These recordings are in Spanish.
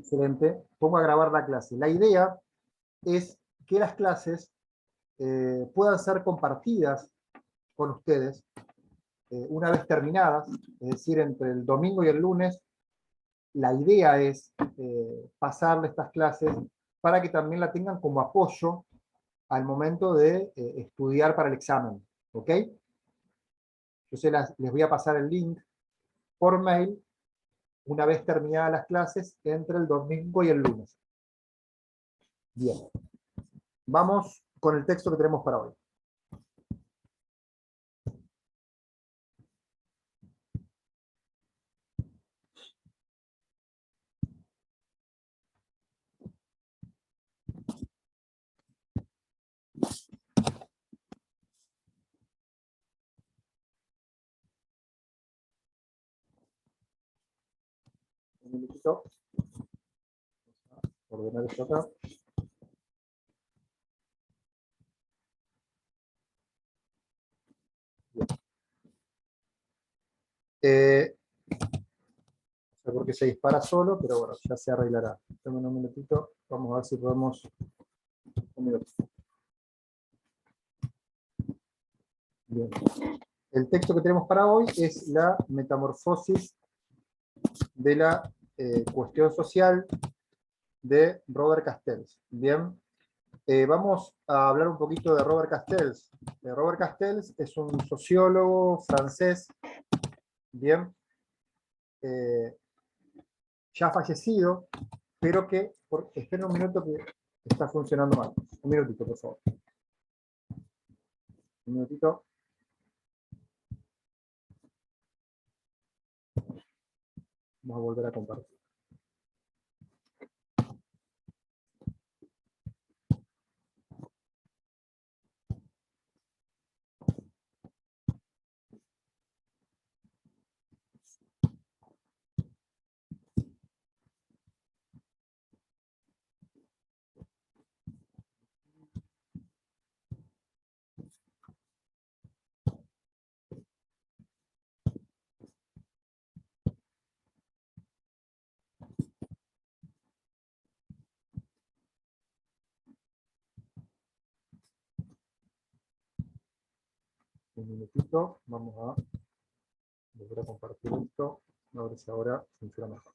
Excelente. Pongo a grabar la clase. La idea es que las clases puedan ser compartidas con ustedes una vez terminadas, es decir, entre el domingo y el lunes. La idea es pasarle estas clases para que también la tengan como apoyo al momento de estudiar para el examen. ¿Ok? Yo les voy a pasar el link por mail una vez terminadas las clases entre el domingo y el lunes. Bien. Vamos con el texto que tenemos para hoy. Un minutito. Ordenar esto acá. No sé por qué se dispara solo, pero bueno, ya se arreglará. Dame un minutito, vamos a ver si podemos... Un minutito. Bien. El texto que tenemos para hoy es la metamorfosis de la cuestión social de Robert Castells. Bien. Vamos a hablar un poquito de Robert Castells. Robert Castells es un sociólogo francés, bien, ya fallecido, pero que, esperen un minuto que está funcionando mal. Un minutito, por favor. Un minutito. Vamos a volver a compartir. Un minutito, vamos a volver a compartir esto, a ver si ahora funciona mejor.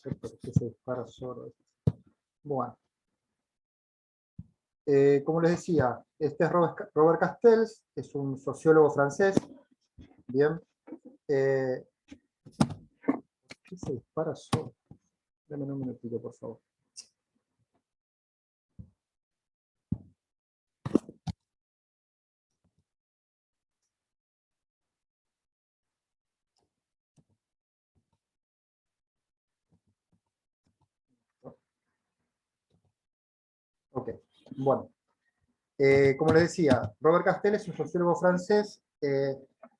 ¿Por qué se dispara solo? Bueno. Como les decía, este es Robert Castells, es un sociólogo francés. Bien. ¿Por qué se dispara solo? Dame un minutito, por favor. Ok, bueno. Como les decía, Robert Castells es un sociólogo francés,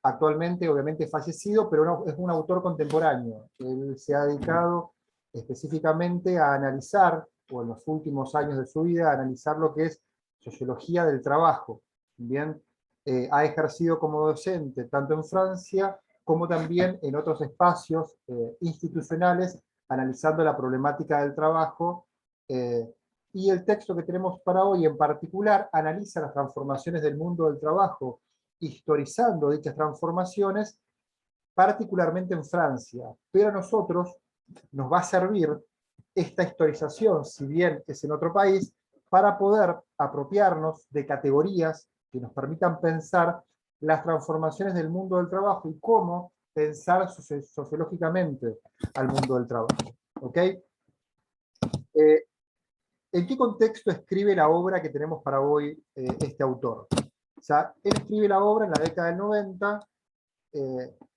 actualmente obviamente fallecido, pero es un autor contemporáneo. Él se ha dedicado específicamente a analizar, o en los últimos años de su vida, a analizar lo que es sociología del trabajo. Bien, ha ejercido como docente tanto en Francia como también en otros espacios institucionales, analizando la problemática del trabajo. Y el texto que tenemos para hoy en particular analiza las transformaciones del mundo del trabajo, historizando dichas transformaciones, particularmente en Francia. Pero a nosotros nos va a servir esta historización, si bien es en otro país, para poder apropiarnos de categorías que nos permitan pensar las transformaciones del mundo del trabajo y cómo pensar sociológicamente al mundo del trabajo. ¿Ok? ¿En qué contexto escribe la obra que tenemos para hoy este autor? O sea, él escribe la obra en la década del 90,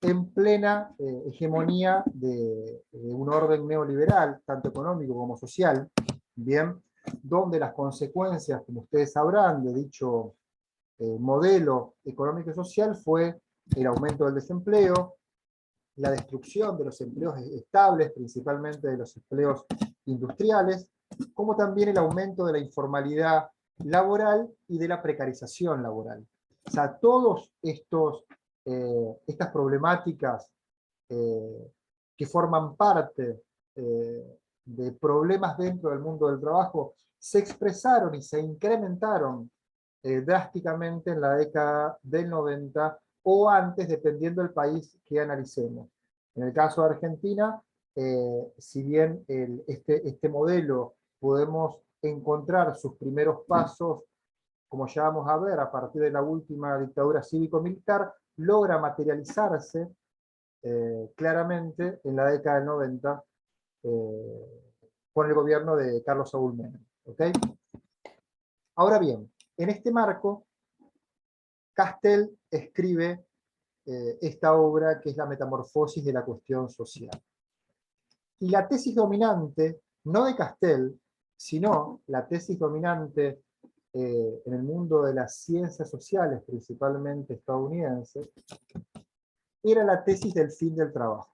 en plena hegemonía de un orden neoliberal, tanto económico como social, bien, donde las consecuencias, como ustedes sabrán, de dicho modelo económico y social fue el aumento del desempleo, la destrucción de los empleos estables, principalmente de los empleos industriales, como también el aumento de la informalidad laboral y de la precarización laboral. O sea, todos estas problemáticas que forman parte de problemas dentro del mundo del trabajo se expresaron y se incrementaron drásticamente en la década del 90 o antes, dependiendo del país que analicemos. En el caso de Argentina, si bien este modelo podemos encontrar sus primeros pasos, como ya vamos a ver, a partir de la última dictadura cívico-militar, logra materializarse claramente en la década del 90 con el gobierno de Carlos Saúl Menem. ¿Okay? Ahora bien, en este marco, Castel escribe esta obra que es la metamorfosis de la cuestión social. Y la tesis dominante, no de Castel, sino la tesis dominante en el mundo de las ciencias sociales, principalmente estadounidenses, era la tesis del fin del trabajo.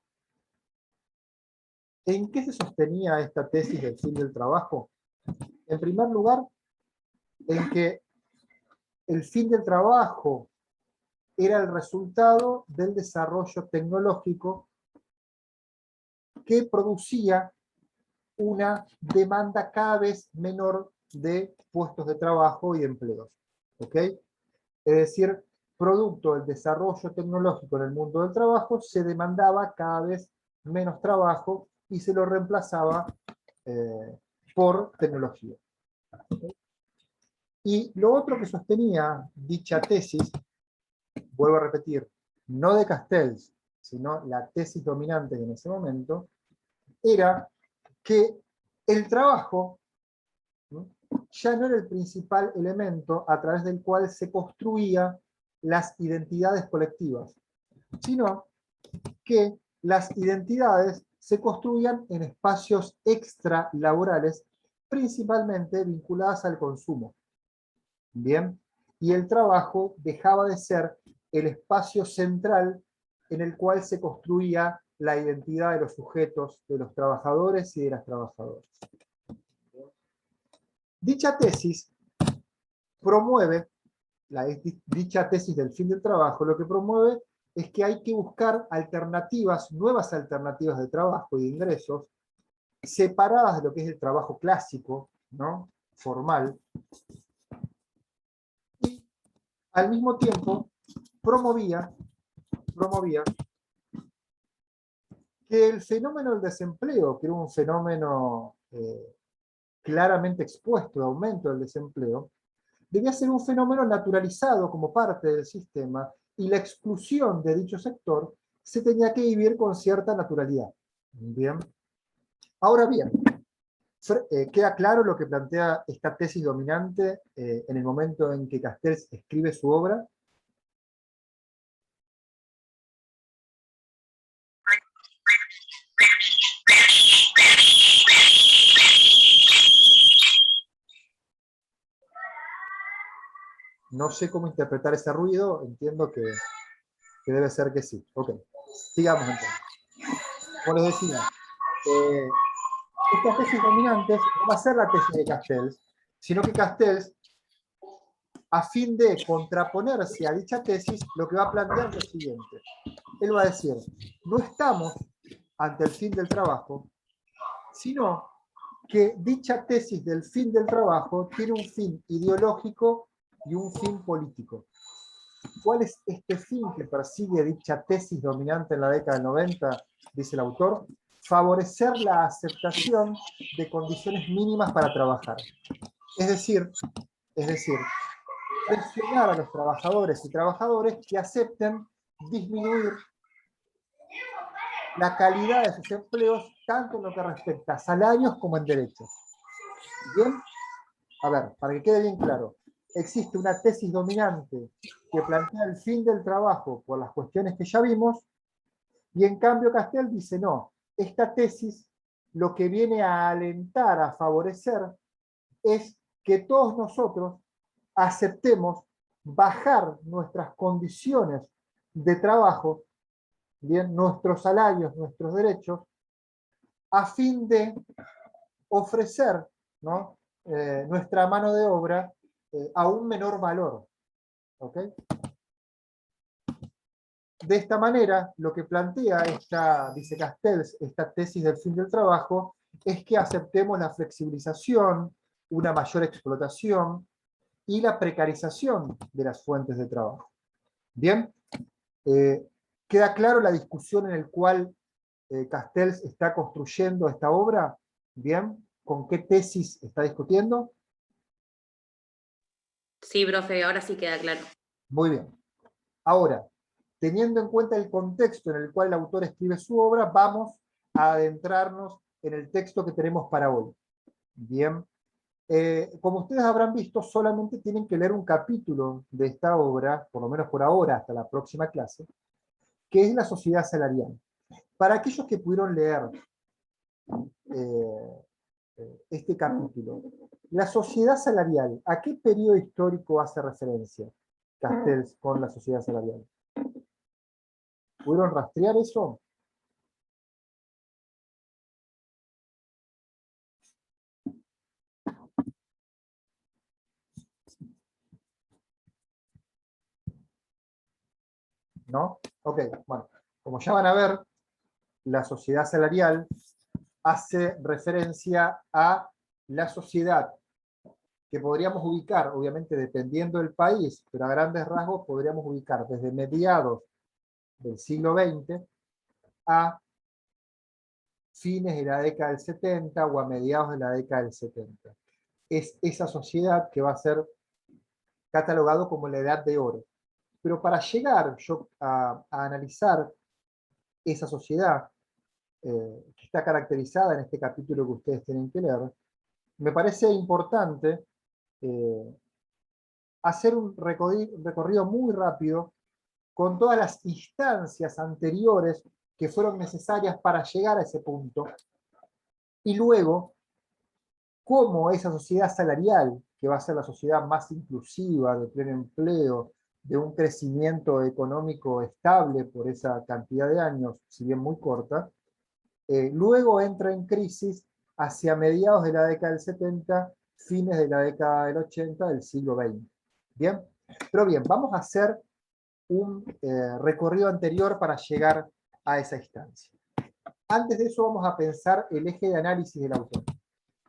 ¿En qué se sostenía esta tesis del fin del trabajo? En primer lugar, en que el fin del trabajo era el resultado del desarrollo tecnológico que producía una demanda cada vez menor de puestos de trabajo y empleos. ¿Ok? Es decir, producto del desarrollo tecnológico en el mundo del trabajo, se demandaba cada vez menos trabajo y se lo reemplazaba por tecnología. ¿Okay? Y lo otro que sostenía dicha tesis, vuelvo a repetir, no de Castells, sino la tesis dominante en ese momento, era que el trabajo, ¿no?, ya no era el principal elemento a través del cual se construía las identidades colectivas, sino que las identidades se construían en espacios extralaborales, principalmente vinculadas al consumo. Bien, y el trabajo dejaba de ser el espacio central en el cual se construía la identidad de los sujetos, de los trabajadores y de las trabajadoras. Dicha tesis promueve, dicha tesis del fin del trabajo, lo que promueve es que hay que buscar alternativas, nuevas alternativas de trabajo y de ingresos, separadas de lo que es el trabajo clásico, ¿no?, formal, y al mismo tiempo promovía que el fenómeno del desempleo, que era un fenómeno claramente expuesto de aumento del desempleo, debía ser un fenómeno naturalizado como parte del sistema, y la exclusión de dicho sector se tenía que vivir con cierta naturalidad. Bien. Ahora bien, queda claro lo que plantea esta tesis dominante en el momento en que Castells escribe su obra. No sé cómo interpretar ese ruido, entiendo que debe ser que sí. Ok, sigamos entonces. Como les decía, estas tesis dominantes no va a ser la tesis de Castells, sino que Castells, a fin de contraponerse a dicha tesis, lo que va a plantear es lo siguiente. Él va a decir, no estamos ante el fin del trabajo, sino que dicha tesis del fin del trabajo tiene un fin ideológico y un fin político. ¿Cuál es este fin que persigue dicha tesis dominante en la década del 90? Dice el autor, favorecer la aceptación de condiciones mínimas para trabajar. Es decir, presionar a los trabajadores y trabajadoras que acepten disminuir la calidad de sus empleos, tanto en lo que respecta a salarios como en derechos. ¿Bien? A ver, para que quede bien claro, existe una tesis dominante que plantea el fin del trabajo por las cuestiones que ya vimos, y en cambio Castel dice no, esta tesis lo que viene a alentar, a favorecer, es que todos nosotros aceptemos bajar nuestras condiciones de trabajo, bien, nuestros salarios, nuestros derechos, a fin de ofrecer, ¿no? Nuestra mano de obra a un menor valor. ¿Ok? De esta manera, lo que plantea dice Castells, esta tesis del fin del trabajo, es que aceptemos la flexibilización, una mayor explotación y la precarización de las fuentes de trabajo. Bien, ¿queda claro la discusión en la cual Castells está construyendo esta obra? Bien, ¿con qué tesis está discutiendo? Sí, profe, ahora sí queda claro. Muy bien. Ahora, teniendo en cuenta el contexto en el cual el autor escribe su obra, vamos a adentrarnos en el texto que tenemos para hoy. Bien, como ustedes habrán visto, solamente tienen que leer un capítulo de esta obra, por lo menos por ahora, hasta la próxima clase, que es la sociedad salarial. Para aquellos que pudieron leer este capítulo, la sociedad salarial, ¿a qué periodo histórico hace referencia Castells con la sociedad salarial? ¿Pudieron rastrear eso? ¿No? Ok, bueno, como ya van a ver, la sociedad salarial hace referencia a la sociedad que podríamos ubicar, obviamente dependiendo del país, pero a grandes rasgos podríamos ubicar desde mediados del siglo XX a fines de la década del 70 o a mediados de la década del 70. Es esa sociedad que va a ser catalogado como la edad de oro. Pero para llegar yo a analizar esa sociedad, que está caracterizada en este capítulo que ustedes tienen que leer, me parece importante hacer un recorrido muy rápido con todas las instancias anteriores que fueron necesarias para llegar a ese punto, y luego cómo esa sociedad salarial, que va a ser la sociedad más inclusiva, de pleno empleo, de un crecimiento económico estable por esa cantidad de años, si bien muy corta, luego entra en crisis hacia mediados de la década del 70, fines de la década del 80 del siglo XX. ¿Bien? Pero bien, vamos a hacer un recorrido anterior para llegar a esa instancia. Antes de eso vamos a pensar el eje de análisis del autor.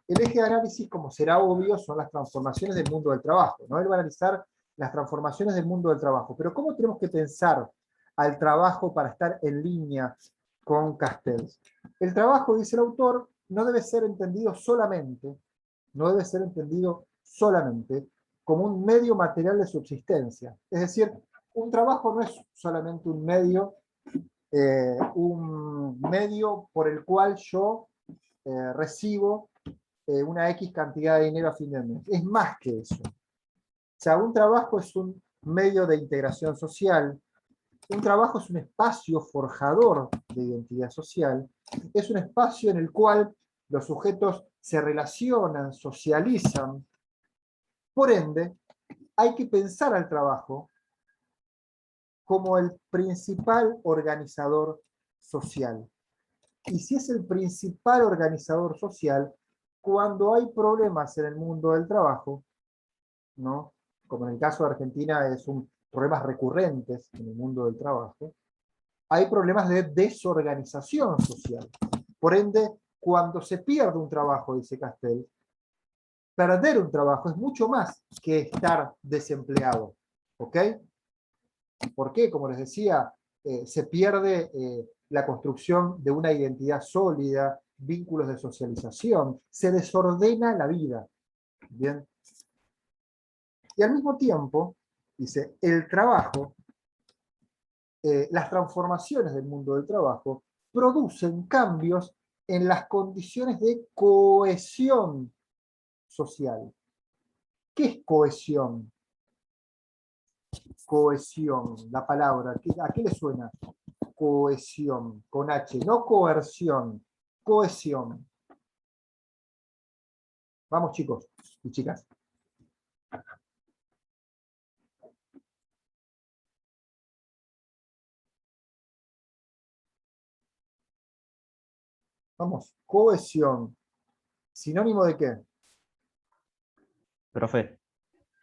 El eje de análisis, como será obvio, son las transformaciones del mundo del trabajo, ¿no? Él va a analizar las transformaciones del mundo del trabajo. Pero ¿cómo tenemos que pensar al trabajo para estar en línea con Castells? El trabajo, dice el autor, no debe ser entendido solamente, como un medio material de subsistencia. Es decir, un trabajo no es solamente un medio por el cual yo recibo una X cantidad de dinero a fin de mes. Es más que eso. O sea, un trabajo es un medio de integración social, un trabajo es un espacio forjador de identidad social, es un espacio en el cual los sujetos se relacionan, socializan. Por ende, hay que pensar al trabajo como el principal organizador social. Y si es el principal organizador social, cuando hay problemas en el mundo del trabajo, ¿no? Como en el caso de Argentina son problemas recurrentes en el mundo del trabajo, hay problemas de desorganización social. Por ende, cuando se pierde un trabajo, dice Castells, perder un trabajo es mucho más que estar desempleado. ¿Ok? ¿Por qué? Como les decía, se pierde la construcción de una identidad sólida, vínculos de socialización, se desordena la vida. Bien. Y al mismo tiempo, dice, el trabajo, las transformaciones del mundo del trabajo producen cambios en las condiciones de cohesión social. ¿Qué es cohesión? Cohesión, la palabra, ¿a qué le suena? Cohesión, con H, no coerción, cohesión. Vamos chicos y chicas. Vamos, cohesión. ¿Sinónimo de qué? Profe,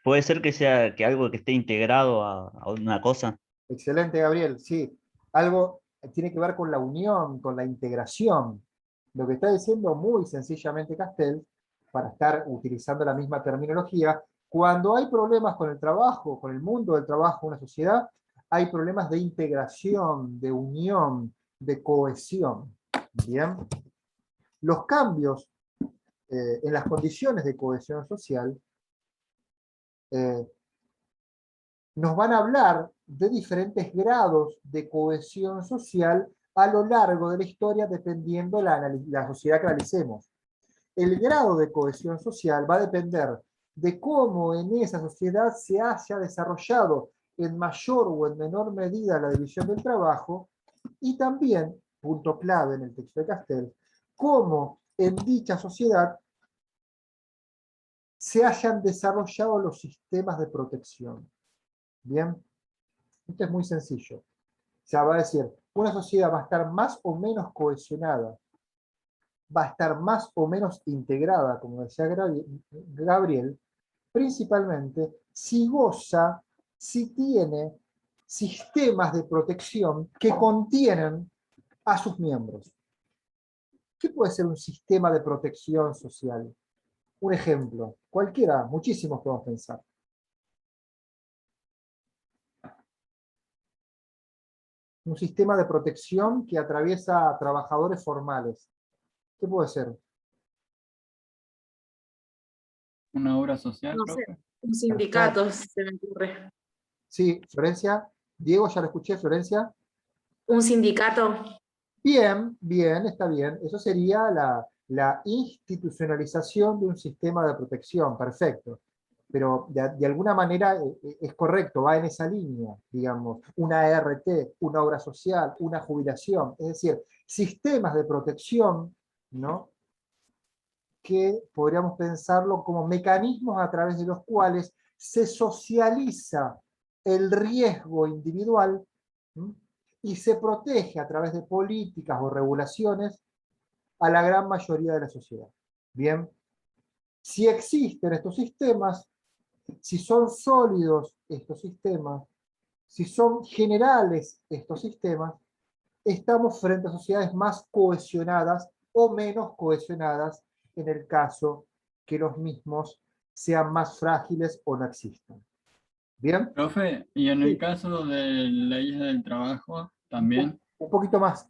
¿puede ser que sea que algo que esté integrado a una cosa? Excelente, Gabriel. Sí, algo tiene que ver con la unión, con la integración. Lo que está diciendo muy sencillamente Castel, para estar utilizando la misma terminología, cuando hay problemas con el trabajo, con el mundo del trabajo, una sociedad, hay problemas de integración, de unión, de cohesión. Bien. Los cambios en las condiciones de cohesión social eh, nos van a hablar de diferentes grados de cohesión social a lo largo de la historia, dependiendo la sociedad que analicemos. El grado de cohesión social va a depender de cómo en esa sociedad se haya desarrollado en mayor o en menor medida la división del trabajo, y también, punto clave en el texto de Castel, cómo en dicha sociedad se hayan desarrollado los sistemas de protección. Bien, esto es muy sencillo. O sea, va a decir, una sociedad va a estar más o menos cohesionada, va a estar más o menos integrada, como decía Gabriel, principalmente si goza, si tiene sistemas de protección que contienen a sus miembros. ¿Qué puede ser un sistema de protección social? Un ejemplo, cualquiera, muchísimos podemos pensar. Un sistema de protección que atraviesa a trabajadores formales. ¿Qué puede ser? Una obra social, No sé, profe. un sindicato, se me ocurre. Sí, Florencia. Diego, ya lo escuché, Florencia. Un sindicato. Bien, bien, está bien. Eso sería la institucionalización de un sistema de protección, perfecto. Pero de alguna manera es correcto, va en esa línea, digamos, una ART, una obra social, una jubilación, es decir, sistemas de protección, ¿no? Que podríamos pensarlo como mecanismos a través de los cuales se socializa el riesgo individual, ¿sí? Y se protege a través de políticas o regulaciones a la gran mayoría de la sociedad. Bien, si existen estos sistemas, si son sólidos estos sistemas, si son generales estos sistemas, estamos frente a sociedades más cohesionadas o menos cohesionadas en el caso que los mismos sean más frágiles o no existan. ¿Bien? Profe, y en el Sí. caso de leyes del trabajo, también. Un poquito más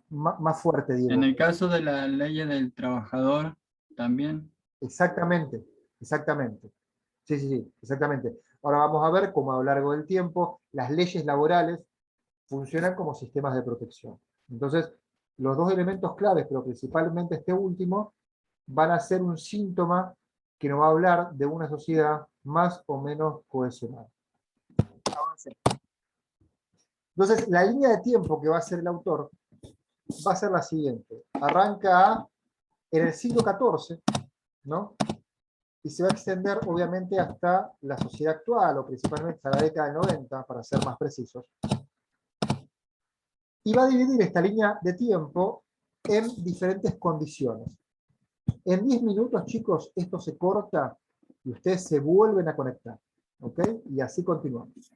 fuerte, En Diego. el caso de la ley del trabajador, también. Exactamente, exactamente. Sí, sí, sí, exactamente. Ahora vamos a ver cómo a lo largo del tiempo las leyes laborales funcionan como sistemas de protección. Entonces, los dos elementos claves, pero principalmente este último, van a ser un síntoma que nos va a hablar de una sociedad más o menos cohesionada. Avancemos. Entonces, la línea de tiempo que va a hacer el autor va a ser la siguiente. Arranca en el siglo XIV, ¿no? Y se va a extender, obviamente, hasta la sociedad actual, o principalmente hasta la década del 90, para ser más precisos. Y va a dividir esta línea de tiempo en diferentes condiciones. En 10 minutos, chicos, esto se corta y ustedes se vuelven a conectar. ¿Ok? Y así continuamos.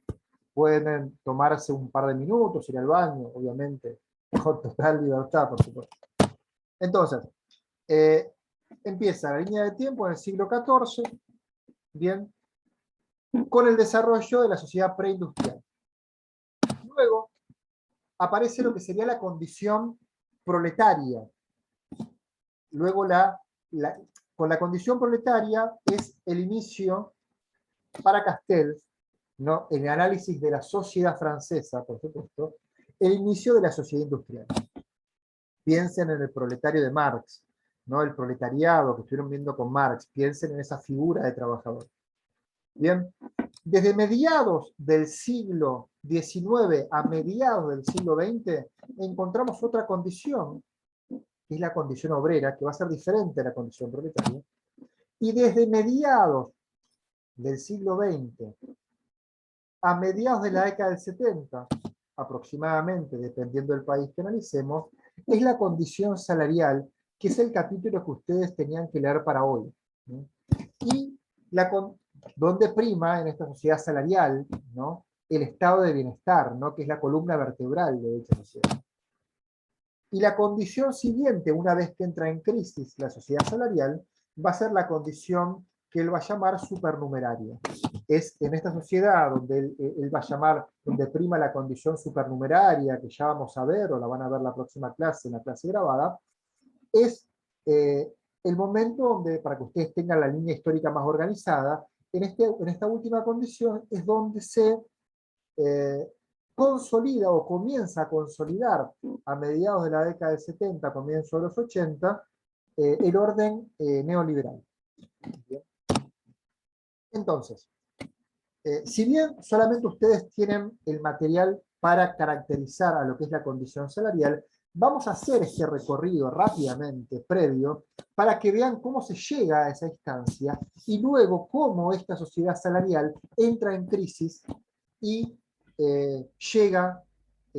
Pueden tomarse un par de minutos, ir al baño, obviamente, con total libertad, por supuesto. Entonces, empieza la línea de tiempo en el siglo XIV, bien, con el desarrollo de la sociedad preindustrial. Luego aparece lo que sería la condición proletaria. Luego con la condición proletaria es el inicio para Castells, ¿no? En el análisis de la sociedad francesa, por supuesto, el inicio de la sociedad industrial. Piensen en el proletario de Marx, ¿no? El proletariado que estuvieron viendo con Marx, piensen en esa figura de trabajador. Bien, desde mediados del siglo XIX a mediados del siglo XX encontramos otra condición, que es la condición obrera, que va a ser diferente a la condición proletaria, y desde mediados del siglo XX a mediados de la década del 70, aproximadamente, dependiendo del país que analicemos, es la condición salarial, que es el capítulo que ustedes tenían que leer para hoy, ¿no? Y donde prima en esta sociedad salarial, ¿no? El estado de bienestar, ¿no? Que es la columna vertebral de dicha sociedad. Y la condición siguiente, una vez que entra en crisis la sociedad salarial, va a ser la condición que él va a llamar supernumeraria. Es en esta sociedad donde él va a llamar, donde prima la condición supernumeraria, que ya vamos a ver, o la van a ver la próxima clase, en la clase grabada, es el momento donde, para que ustedes tengan la línea histórica más organizada, en esta última condición es donde se consolida o comienza a consolidar a mediados de la década del 70, comienzo de los 80, el orden neoliberal. ¿Bien? Entonces, si bien solamente ustedes tienen el material para caracterizar a lo que es la condición salarial, vamos a hacer este recorrido rápidamente, previo, para que vean cómo se llega a esa instancia y luego cómo esta sociedad salarial entra en crisis y llega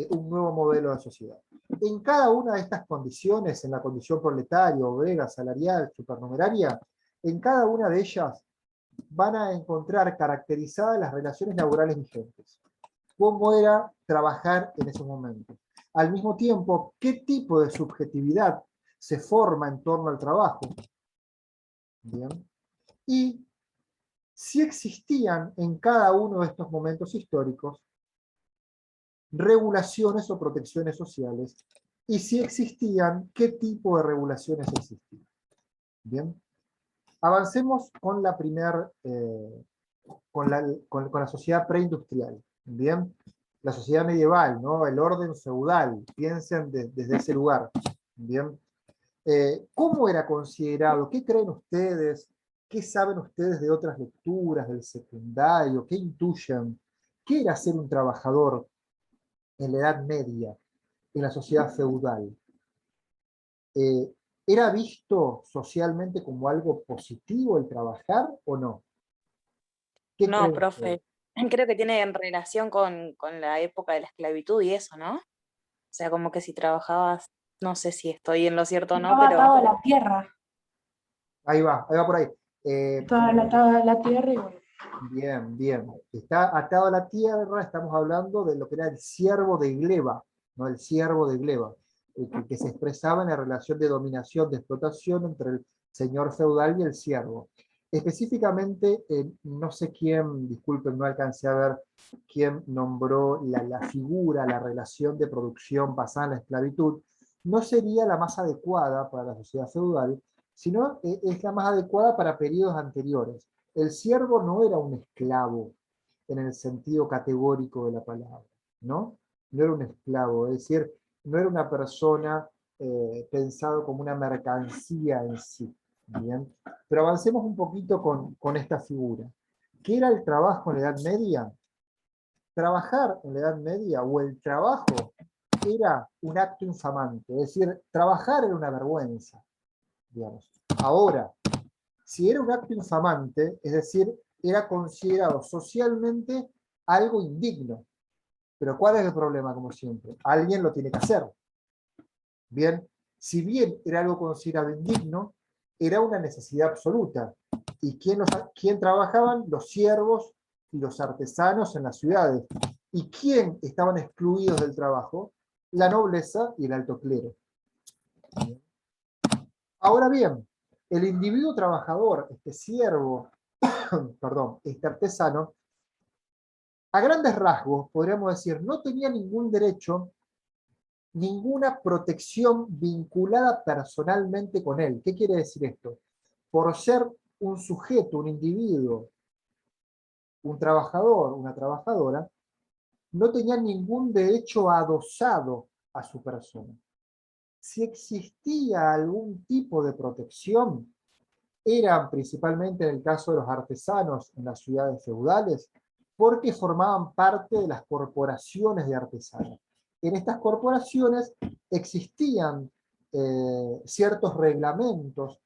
un nuevo modelo de sociedad. En cada una de estas condiciones, en la condición proletaria, obrera, salarial, supernumeraria, en cada una de ellas van a encontrar caracterizadas las relaciones laborales vigentes. ¿Cómo era trabajar en ese momento? Al mismo tiempo, ¿qué tipo de subjetividad se forma en torno al trabajo? Bien. Y si existían en cada uno de estos momentos históricos regulaciones o protecciones sociales, y si existían, ¿qué tipo de regulaciones existían? Bien. Avancemos con la primera, con la sociedad preindustrial. Bien. La sociedad medieval, ¿no? El orden feudal, piensen desde ese lugar. Bien. ¿Cómo era considerado? ¿Qué creen ustedes? ¿Qué saben ustedes de otras lecturas, del secundario? ¿Qué intuyen? ¿Qué era ser un trabajador en la Edad Media, en la sociedad feudal? ¿Era visto socialmente como algo positivo el trabajar o no? ¿Qué No, creen ustedes? profe, creo que tiene en relación con la época de la esclavitud y eso, ¿no? O sea, como que si trabajabas, no sé si estoy en lo cierto o no, Estaba pero atado a la tierra. Ahí va por ahí. Estaba atado a la tierra y bueno. Bien, bien. Está atado a la tierra, estamos hablando de lo que era el siervo de Gleba, ¿no? El siervo de Gleba, que se expresaba en la relación de dominación, de explotación entre el señor feudal y el siervo. Específicamente, no sé quién, disculpen, no alcancé a ver quién nombró la figura, la relación de producción basada en la esclavitud, no sería la más adecuada para la sociedad feudal, sino es la más adecuada para periodos anteriores. El siervo no era un esclavo en el sentido categórico de la palabra, ¿no? No era un esclavo, es decir, no era una persona pensado como una mercancía en sí, ¿bien? Pero avancemos un poquito con esta figura. ¿Qué era el trabajo en la Edad Media? Trabajar en la Edad Media o el trabajo era un acto infamante, es decir, trabajar era una vergüenza, digamos. Ahora, si era un acto infamante, es decir, era considerado socialmente algo indigno. Pero ¿cuál es el problema, como siempre? Alguien lo tiene que hacer. Bien, si bien era algo considerado indigno, era una necesidad absoluta. ¿Y quién trabajaban? Los siervos y los artesanos en las ciudades. ¿Y quién estaban excluidos del trabajo? La nobleza y el alto clero. Ahora bien, el individuo trabajador, este siervo, perdón, este artesano, a grandes rasgos, podríamos decir, no tenía ningún derecho, ninguna protección vinculada personalmente con él. ¿Qué quiere decir esto? Por ser un sujeto, un individuo un trabajador, una trabajadora, no tenía ningún derecho adosado a su persona. Si existía algún tipo de protección, eran principalmente en el caso de los artesanos en las ciudades feudales, porque formaban parte de las corporaciones de artesanos. En estas corporaciones existían ciertos reglamentos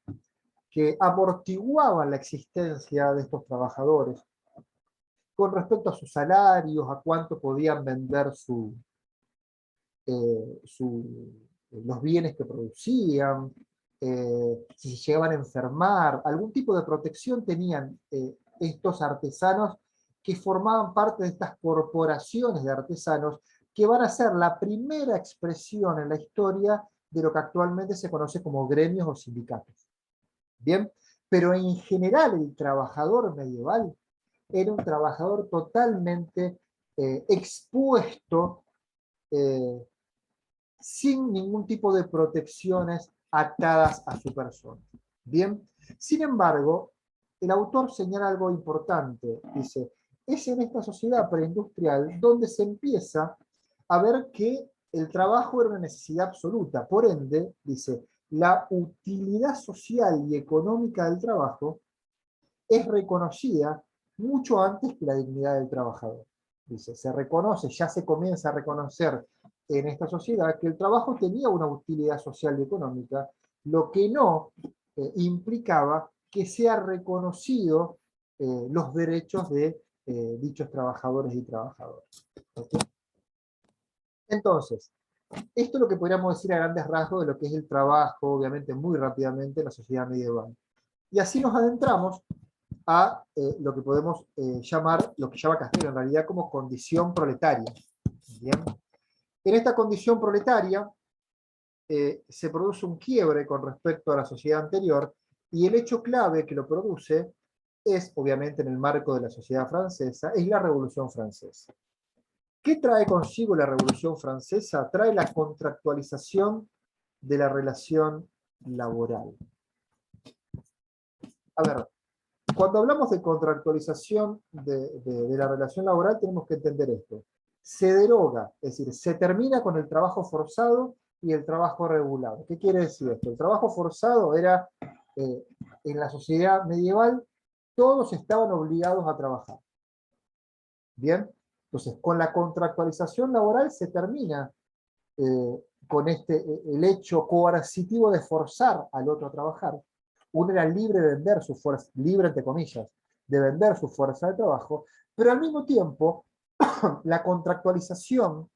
que amortiguaban la existencia de estos trabajadores con respecto a sus salarios, a cuánto podían vender los bienes que producían, si se llegaban a enfermar, algún tipo de protección tenían estos artesanos que formaban parte de estas corporaciones de artesanos que van a ser la primera expresión en la historia de lo que actualmente se conoce como gremios o sindicatos. Bien, pero en general el trabajador medieval era un trabajador totalmente expuesto, sin ningún tipo de protecciones atadas a su persona. Bien, sin embargo, el autor señala algo importante. Dice, es en esta sociedad preindustrial donde se empieza a ver que el trabajo era una necesidad absoluta. Por ende, dice, la utilidad social y económica del trabajo es reconocida mucho antes que la dignidad del trabajador. Dice, se reconoce, ya se comienza a reconocer en esta sociedad que el trabajo tenía una utilidad social y económica, lo que no implicaba que sea reconocido los derechos de dichos trabajadores y trabajadoras. ¿Okay? Entonces, esto es lo que podríamos decir a grandes rasgos de lo que es el trabajo, obviamente muy rápidamente en la sociedad medieval. Y así nos adentramos a lo que podemos llamar, lo que llama Castello en realidad como condición proletaria. ¿Bien? En esta condición proletaria se produce un quiebre con respecto a la sociedad anterior, y el hecho clave que lo produce es, obviamente en el marco de la sociedad francesa, es la Revolución Francesa. ¿Qué trae consigo la Revolución Francesa? Trae la contractualización de la relación laboral. A ver, cuando hablamos de contractualización de la relación laboral, tenemos que entender esto. Se deroga, es decir, se termina con el trabajo forzado y el trabajo regulado. ¿Qué quiere decir esto? El trabajo forzado era, en la sociedad medieval, todos estaban obligados a trabajar. ¿Bien? Entonces, con la contractualización laboral se termina con el hecho coercitivo de forzar al otro a trabajar. Uno era libre de vender su fuerza, libre entre comillas, de vender su fuerza de trabajo, pero al mismo tiempo, la contractualización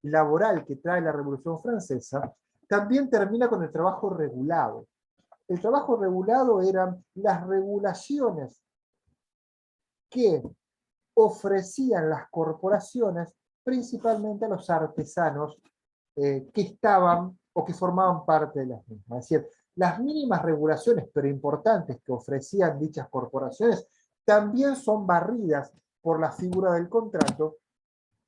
laboral que trae la Revolución Francesa también termina con el trabajo regulado. El trabajo regulado eran las regulaciones que ofrecían las corporaciones principalmente a los artesanos que estaban o que formaban parte de las mismas. Es decir, las mínimas regulaciones, pero importantes, que ofrecían dichas corporaciones, también son barridas por la figura del contrato,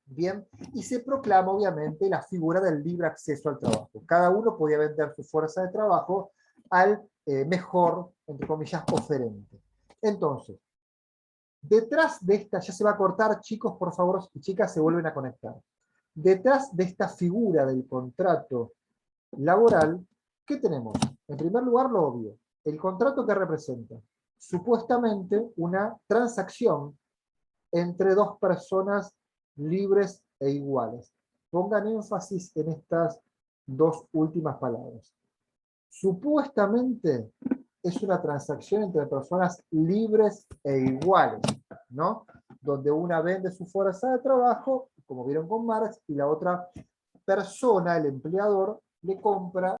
¿bien? Y se proclama, obviamente, la figura del libre acceso al trabajo. Cada uno podía vender su fuerza de trabajo al mejor, entre comillas, oferente. Entonces, detrás de esta, ya se va a cortar, chicos, por favor, y chicas, se vuelven a conectar. Detrás de esta figura del contrato laboral, ¿qué tenemos? En primer lugar, lo obvio. El contrato que representa, supuestamente, una transacción entre dos personas libres e iguales. Pongan énfasis en estas dos últimas palabras. Supuestamente es una transacción entre personas libres e iguales, ¿no? Donde una vende su fuerza de trabajo, como vieron con Marx, y la otra persona, el empleador, le compra